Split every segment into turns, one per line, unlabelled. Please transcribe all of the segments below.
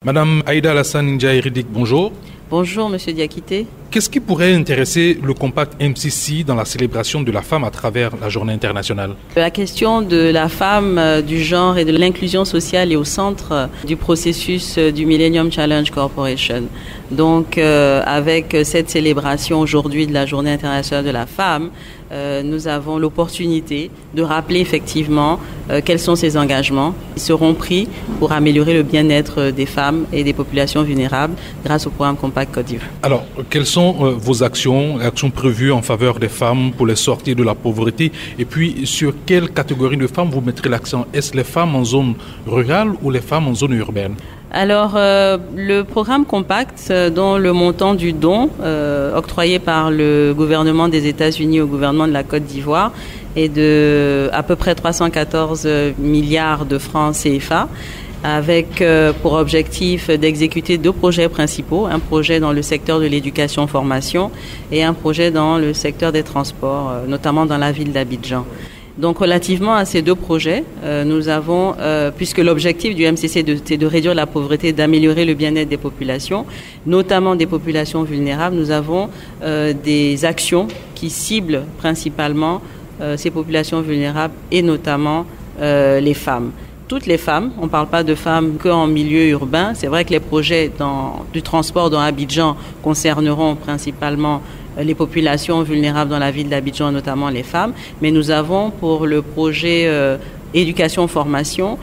Madame Aïda Alassane Ndiaye-Riddick, bonjour.
Bonjour, Monsieur Diakité.
Qu'est-ce qui pourrait intéresser le Compact MCC dans la célébration de la femme à travers la journée internationale?
La question de la femme, du genre et de l'inclusion sociale est au centre du processus du Millennium Challenge Corporation. Donc, avec cette célébration aujourd'hui de la journée internationale de la femme, nous avons l'opportunité de rappeler effectivement quels sont ces engagements qui seront pris pour améliorer le bien-être des femmes et des populations vulnérables grâce au programme Compact Côte d'Ivoire.
Alors, quelles sont vos actions prévues en faveur des femmes pour les sortir de la pauvreté? Et puis, sur quelle catégorie de femmes vous mettrez l'accent? Est-ce les femmes en zone rurale ou les femmes en zone urbaine?
Alors, le programme Compact, dont le montant du don octroyé par le gouvernement des États-Unis au gouvernement de la Côte d'Ivoire est de à peu près 314 milliards de francs CFA, avec pour objectif d'exécuter 2 projets principaux, un projet dans le secteur de l'éducation-formation et un projet dans le secteur des transports, notamment dans la ville d'Abidjan. Donc, relativement à ces 2 projets, nous avons, puisque l'objectif du MCC c'est de réduire la pauvreté, d'améliorer le bien-être des populations, notamment des populations vulnérables, nous avons des actions qui ciblent principalement ces populations vulnérables et notamment les femmes. Toutes les femmes, on ne parle pas de femmes qu'en milieu urbain. C'est vrai que les projets du transport dans Abidjan concerneront principalement les populations vulnérables dans la ville d'Abidjan, notamment les femmes. Mais nous avons pour le projet éducation-formation,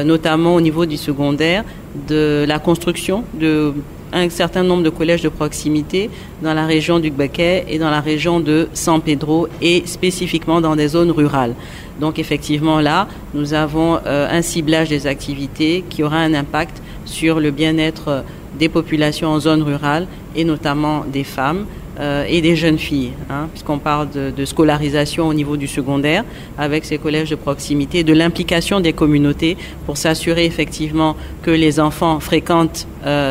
notamment au niveau du secondaire, de la construction de un certain nombre de collèges de proximité dans la région du Gbeke et dans la région de San Pedro et spécifiquement dans des zones rurales. Donc effectivement là, nous avons un ciblage des activités qui aura un impact sur le bien-être des populations en zone rurale et notamment des femmes et des jeunes filles, puisqu'on parle de scolarisation au niveau du secondaire avec ces collèges de proximité, de l'implication des communautés pour s'assurer effectivement que les enfants fréquentent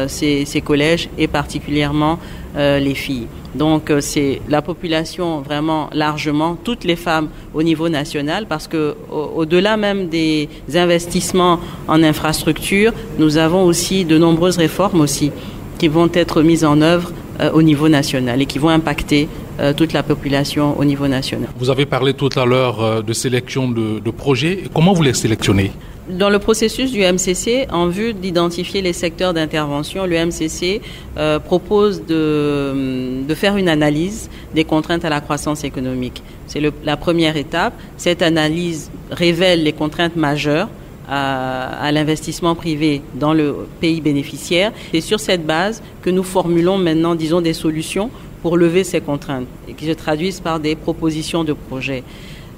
ces collèges et particulièrement les filles. Donc c'est la population vraiment largement, toutes les femmes au niveau national, parce que au-delà même des investissements en infrastructure, nous avons aussi de nombreuses réformes aussi qui vont être mises en œuvre au niveau national et qui vont impacter toute la population au niveau national.
Vous avez parlé tout à l'heure de sélection de projets. Comment vous les sélectionnez?
Dans le processus du MCC, en vue d'identifier les secteurs d'intervention, le MCC propose de faire une analyse des contraintes à la croissance économique. C'est la première étape. Cette analyse révèle les contraintes majeures à l'investissement privé dans le pays bénéficiaire. C'est sur cette base que nous formulons maintenant, disons, des solutions pour lever ces contraintes et qui se traduisent par des propositions de projets.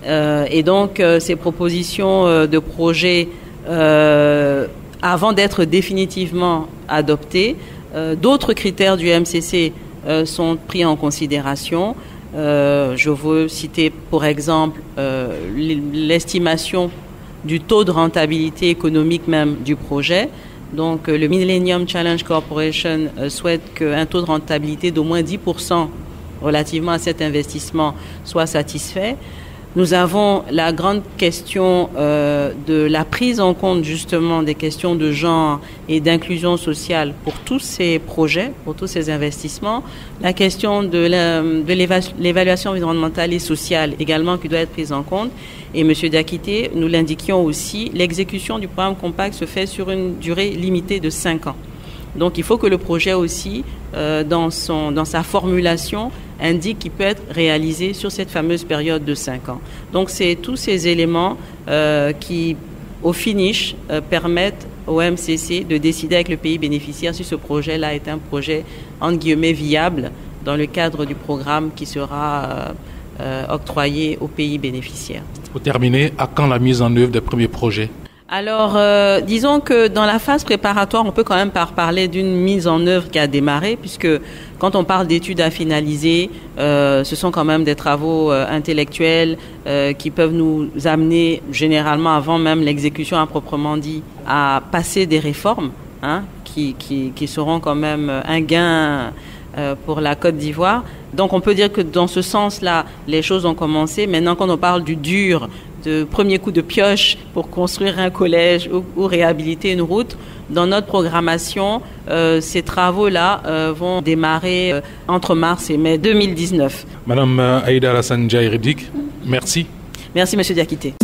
Et donc, ces propositions de projets, avant d'être définitivement adoptées, d'autres critères du MCC sont pris en considération. Je veux citer, pour exemple, l'estimation du taux de rentabilité économique même du projet. Donc, le Millennium Challenge Corporation souhaite qu'un taux de rentabilité d'au moins 10% relativement à cet investissement soit satisfait. Nous avons la grande question de la prise en compte justement des questions de genre et d'inclusion sociale pour tous ces projets, pour tous ces investissements. La question de l'évaluation environnementale et sociale également qui doit être prise en compte. Et M. Diakité, nous l'indiquions aussi, l'exécution du programme Compact se fait sur une durée limitée de 5 ans. Donc il faut que le projet aussi, dans sa formulation, indique qu'il peut être réalisé sur cette fameuse période de 5 ans. Donc c'est tous ces éléments qui, au finish, permettent au MCC de décider avec le pays bénéficiaire si ce projet-là est un projet, entre guillemets, viable dans le cadre du programme qui sera octroyé au pays bénéficiaire.
Pour terminer, à quand la mise en œuvre des premiers projets?
Alors, disons que dans la phase préparatoire, on peut quand même parler d'une mise en œuvre qui a démarré, puisque quand on parle d'études à finaliser, ce sont quand même des travaux intellectuels qui peuvent nous amener, généralement avant même l'exécution à proprement dit, à passer des réformes qui seront quand même un gain pour la Côte d'Ivoire. Donc on peut dire que dans ce sens-là, les choses ont commencé. Maintenant, quand on parle du dur, de premier coup de pioche pour construire un collège ou réhabiliter une route. Dans notre programmation, ces travaux-là vont démarrer entre mars et mai 2019.
Madame Aïda Alassane Ndiaye Reddick, merci.
Merci, Monsieur Diakité.